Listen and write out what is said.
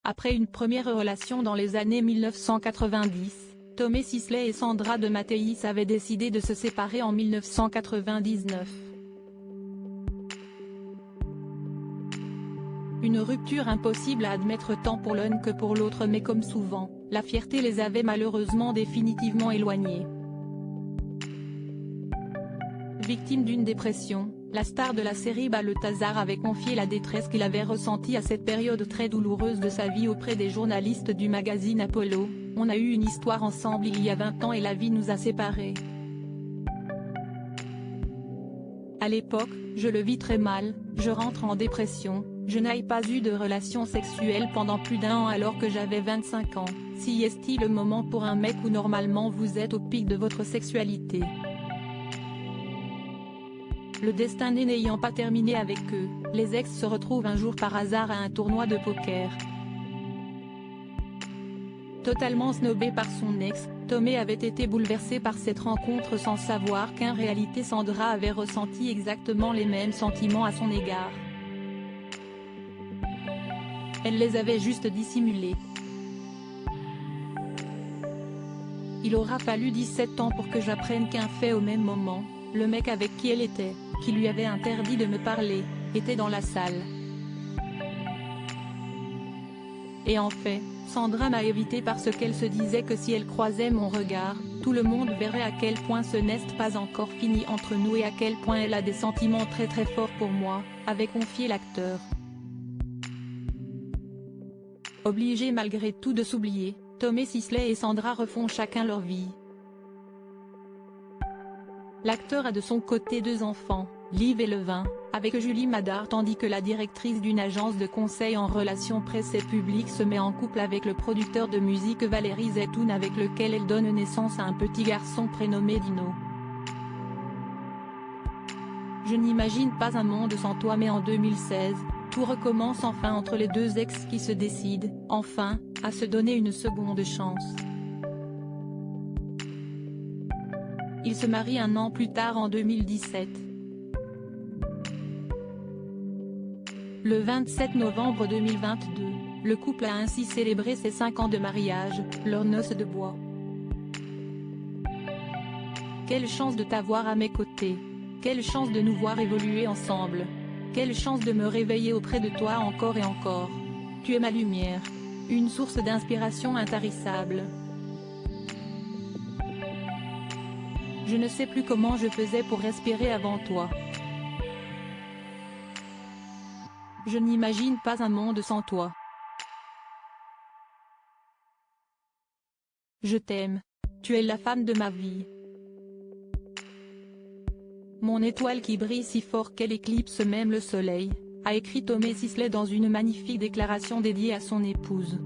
Après une première relation dans les années 1990, Tomé Sisley et Sandra de Mattéis avaient décidé de se séparer en 1999. Une rupture impossible à admettre tant pour l'un que pour l'autre, mais comme souvent, la fierté les avait malheureusement définitivement éloignés. Victime d'une dépression, la star de la série Balthazar avait confié la détresse qu'il avait ressentie à cette période très douloureuse de sa vie auprès des journalistes du magazine Apollo. « On a eu une histoire ensemble il y a 20 ans et la vie nous a séparés. À l'époque, je le vis très mal, je rentre en dépression, je n'ai pas eu de relation sexuelle pendant plus d'1 an alors que j'avais 25 ans. Si est-il le moment pour un mec où normalement vous êtes au pic de votre sexualité. Le destin n'ayant pas terminé avec eux, les ex se retrouvent un jour par hasard à un tournoi de poker. Totalement snobé par son ex, Tomé avait été bouleversé par cette rencontre sans savoir qu'en réalité Sandra avait ressenti exactement les mêmes sentiments à son égard. Elle les avait juste dissimulés. Il aura fallu 17 ans pour que j'apprenne qu'un fait au même moment, le mec avec qui elle était, qui lui avait interdit de me parler, était dans la salle. Et en fait, Sandra m'a évité parce qu'elle se disait que si elle croisait mon regard, tout le monde verrait à quel point ce n'est pas encore fini entre nous et à quel point elle a des sentiments très très forts pour moi, avait confié l'acteur. Obligés malgré tout de s'oublier, Tomé Sisley et Sandra refont chacun leur vie. L'acteur a de son côté 2 enfants, Liv et Levin, avec Julie Madar, tandis que la directrice d'une agence de conseil en relations presse et publiques se met en couple avec le producteur de musique Valérie Zetoun, avec lequel elle donne naissance à un petit garçon prénommé Dino. Je n'imagine pas un monde sans toi, mais en 2016, tout recommence enfin entre les 2 ex qui se décident, enfin, à se donner une seconde chance. Ils se marient 1 an plus tard en 2017. Le 27 novembre 2022, le couple a ainsi célébré ses 5 ans de mariage, leurs noces de bois. Quelle chance de t'avoir à mes côtés. Quelle chance de nous voir évoluer ensemble. Quelle chance de me réveiller auprès de toi encore et encore. Tu es ma lumière. Une source d'inspiration intarissable. Je ne sais plus comment je faisais pour respirer avant toi. Je n'imagine pas un monde sans toi. Je t'aime. Tu es la femme de ma vie. Mon étoile qui brille si fort qu'elle éclipse même le soleil, a écrit Tomé Sisley dans une magnifique déclaration dédiée à son épouse.